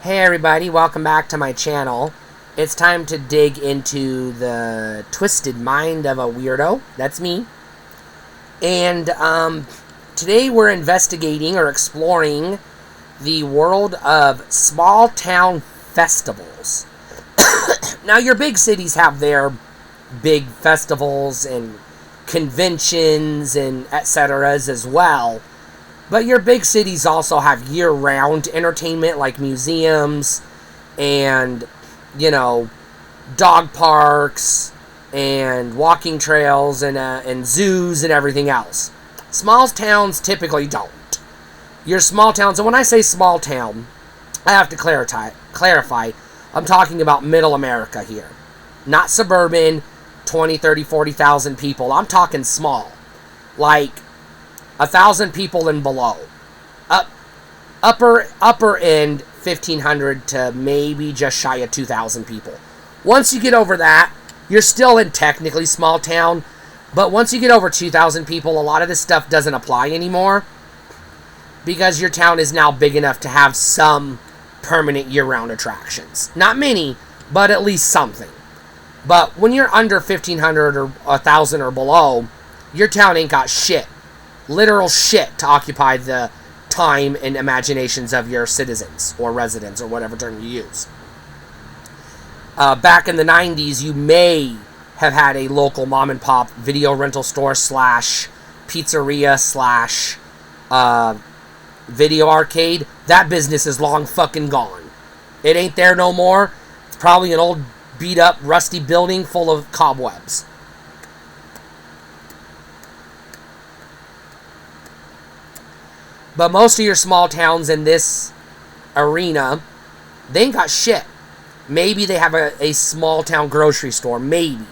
Hey everybody, welcome back to my channel. It's time to dig into the twisted mind of a weirdo. That's me. And today we're investigating or exploring the world of small town festivals. Now your big cities have their big festivals and conventions and etceteras as well. But your big cities also have year-round entertainment like museums and, dog parks and walking trails and zoos and everything else. Small towns typically don't. Your small towns, and when I say small town, I have to clarify, I'm talking about middle America here. Not suburban, 20, 30, 40,000 people. I'm talking small. Like 1,000 people and below. Upper end 1,500 to maybe just shy of 2,000 people. Once you get over that, you're still in technically small town, but once you get over 2,000 people, a lot of this stuff doesn't apply anymore because your town is now big enough to have some permanent year-round attractions. Not many, but at least something. But when you're under 1,500 or 1,000 or below, your town ain't got shit. Literal shit to occupy the time and imaginations of your citizens or residents or whatever term you use. Back in the 90s, you may have had a local mom and pop video rental store / pizzeria / video arcade. That business is long fucking gone. It ain't there no more. It's probably an old beat up rusty building full of cobwebs. But most of your small towns in this arena, they ain't got shit. Maybe they have a small town grocery store. Maybe.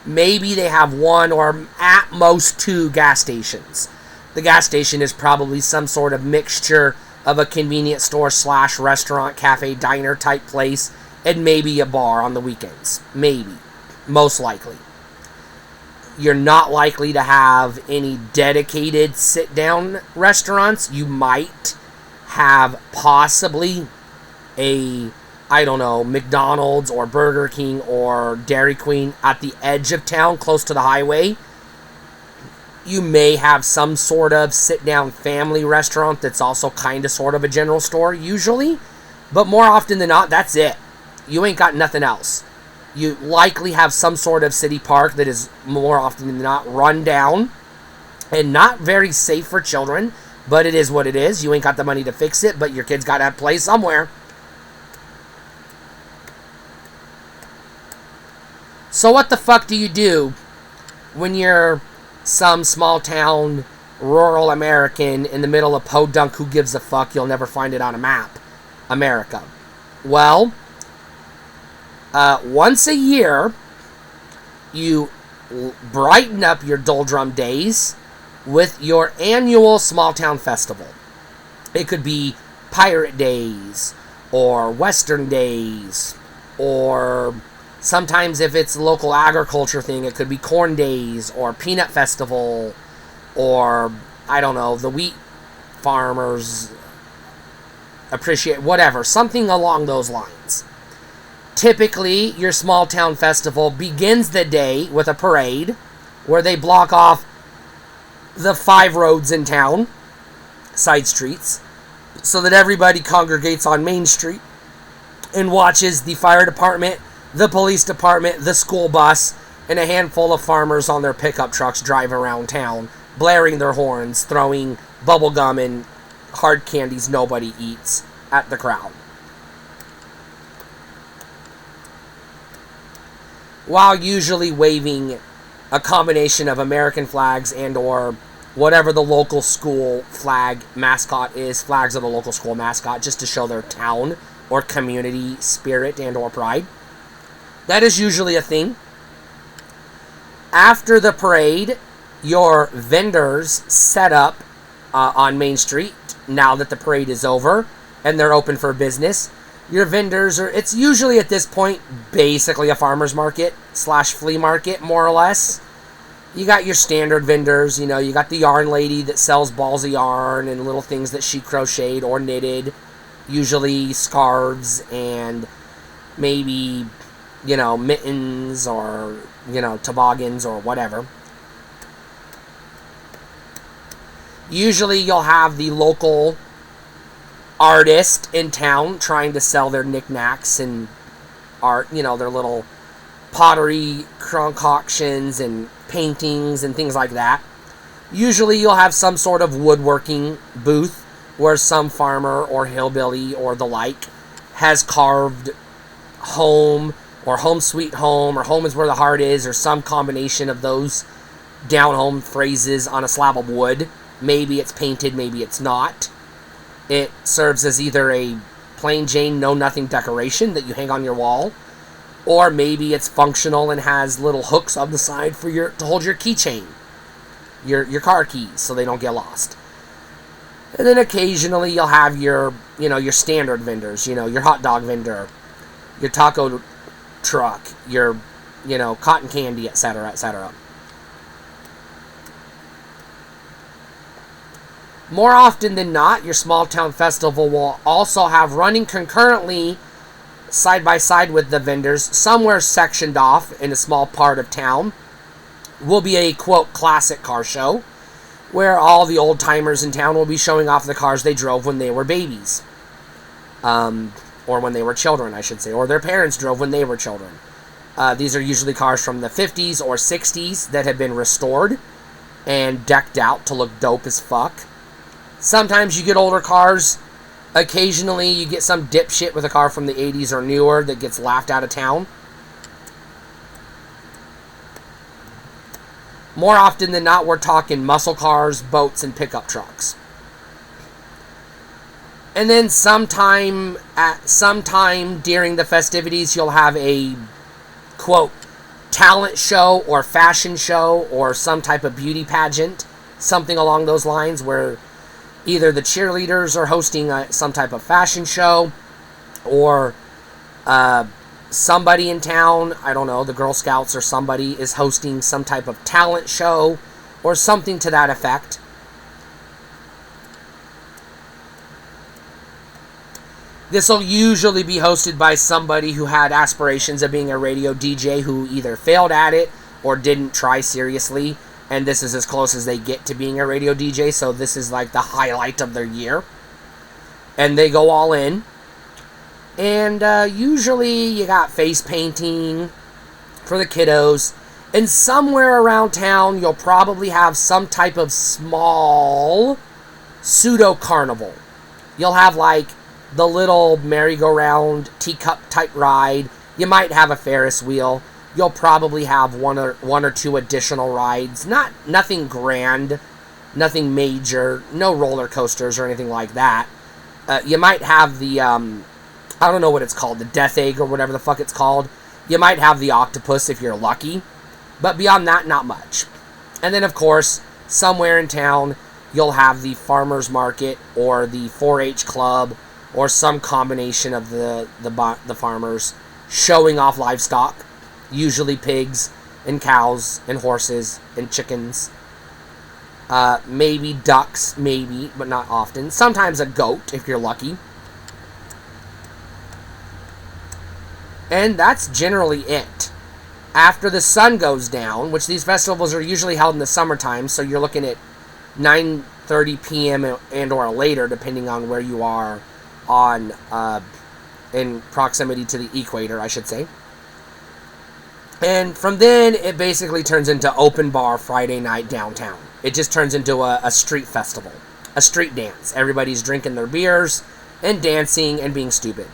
Maybe they have one or at most 2 gas stations. The gas station is probably some sort of mixture of a convenience store / restaurant, cafe, diner type place, and maybe a bar on the weekends. Maybe. Most likely. You're not likely to have any dedicated sit-down restaurants. You might have possibly McDonald's or Burger King or Dairy Queen at the edge of town, close to the highway. You may have some sort of sit-down family restaurant that's also kind of sort of a general store, usually. But more often than not, that's it. You ain't got nothing else. You likely have some sort of city park that is more often than not run down and not very safe for children, but it is what it is. You ain't got the money to fix it, but your kids got to play somewhere. So what the fuck do you do when you're some small town rural American in the middle of podunk who gives a fuck, you'll never find it on a map, America? Well, once a year, you brighten up your doldrum days with your annual small town festival. It could be Pirate Days, or Western Days, or sometimes if it's a local agriculture thing, it could be Corn Days, or Peanut Festival, or, the wheat farmers appreciate, whatever, something along those lines. Typically, your small town festival begins the day with a parade where they block off the 5 roads in town, side streets, so that everybody congregates on Main Street and watches the fire department, the police department, the school bus, and a handful of farmers on their pickup trucks drive around town, blaring their horns, throwing bubble gum and hard candies nobody eats at the crowd, while usually waving a combination of American flags and or whatever the local school flag mascot is, flags of the local school mascot, just to show their town or community spirit and or pride. That is usually a thing. After the parade, your vendors set up on Main Street now that the parade is over and they're open for business. Your vendors it's usually at this point basically a farmer's market / flea market, more or less. You got your standard vendors, you got the yarn lady that sells balls of yarn and little things that she crocheted or knitted. Usually scarves and maybe, mittens or, toboggans or whatever. Usually you'll have the local artist in town trying to sell their knickknacks and art, their little pottery concoctions and paintings and things like that. Usually you'll have some sort of woodworking booth where some farmer or hillbilly or the like has carved home or home sweet home or home is where the heart is or some combination of those down home phrases on a slab of wood. Maybe it's painted, maybe it's not. It serves as either a plain Jane know-nothing decoration that you hang on your wall, or maybe it's functional and has little hooks on the side for to hold your keychain, your car keys, so they don't get lost. And then occasionally you'll have your standard vendors, your hot dog vendor, your taco truck, your, cotton candy, etc., etc. More often than not, your small town festival will also have running concurrently, side by side with the vendors, somewhere sectioned off in a small part of town, will be a, quote, classic car show, where all the old timers in town will be showing off the cars they drove when they were babies. Or when they were children, I should say, or their parents drove when they were children. These are usually cars from the 50s or 60s that have been restored and decked out to look dope as fuck. Sometimes you get older cars. Occasionally you get some dipshit with a car from the 80s or newer that gets laughed out of town. More often than not, we're talking muscle cars, boats, and pickup trucks. And then sometime during the festivities, you'll have a, quote, talent show or fashion show or some type of beauty pageant, something along those lines, where either the cheerleaders are hosting some type of fashion show, or somebody in town, I don't know, the Girl Scouts or somebody is hosting some type of talent show or something to that effect. This will usually be hosted by somebody who had aspirations of being a radio DJ who either failed at it or didn't try seriously, and this is as close as they get to being a radio DJ, so this is like the highlight of their year. And they go all in. And usually you got face painting for the kiddos. And somewhere around town you'll probably have some type of small pseudo-carnival. You'll have like the little merry-go-round teacup type ride. You might have a Ferris wheel. You'll probably have one or two additional rides. Nothing grand, nothing major, no roller coasters or anything like that. You might have the, I don't know what it's called, the Death Egg or whatever the fuck it's called. You might have the octopus if you're lucky. But beyond that, not much. And then, of course, somewhere in town, you'll have the farmer's market or the 4-H club or some combination of the farmers showing off livestock. Usually pigs and cows and horses and chickens. Maybe ducks, maybe, but not often. Sometimes a goat, if you're lucky. And that's generally it. After the sun goes down, which these festivals are usually held in the summertime, so you're looking at 9:30 p.m. and or later, depending on where you are on in proximity to the equator, I should say. And from then, it basically turns into open bar Friday night downtown. It just turns into a street festival, a street dance. Everybody's drinking their beers and dancing and being stupid.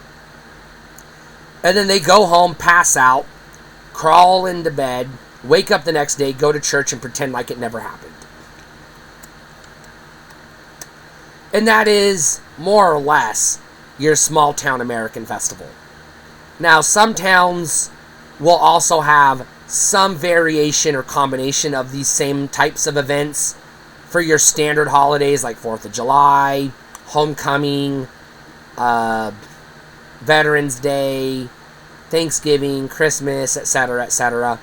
And then they go home, pass out, crawl into bed, wake up the next day, go to church, and pretend like it never happened. And that is, more or less, your small town American festival. Now, some towns will also have some variation or combination of these same types of events for your standard holidays like 4th of July, Homecoming, Veterans Day, Thanksgiving, Christmas, etc., etc.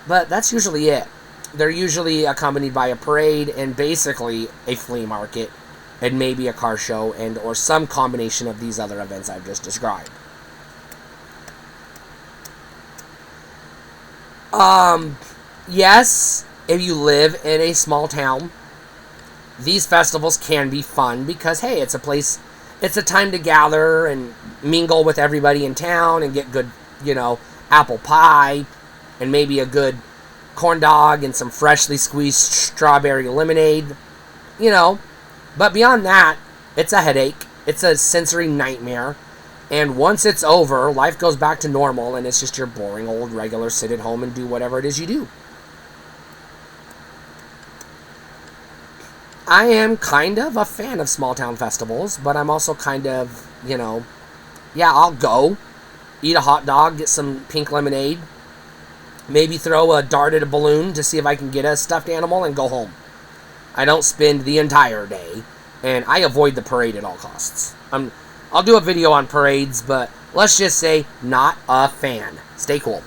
But that's usually it. They're usually accompanied by a parade and basically a flea market and maybe a car show and or some combination of these other events I've just described. Yes, if you live in a small town, these festivals can be fun because, hey, it's a place, it's a time to gather and mingle with everybody in town and get good, apple pie and maybe a good corn dog and some freshly squeezed strawberry lemonade, But beyond that, it's a headache. It's a sensory nightmare. And once it's over, life goes back to normal and it's just your boring old regular sit at home and do whatever it is you do. I am kind of a fan of small town festivals, but I'm also kind of, I'll go, eat a hot dog, get some pink lemonade, maybe throw a dart at a balloon to see if I can get a stuffed animal and go home. I don't spend the entire day, and I avoid the parade at all costs. I'll do a video on parades, but let's just say not a fan. Stay cool.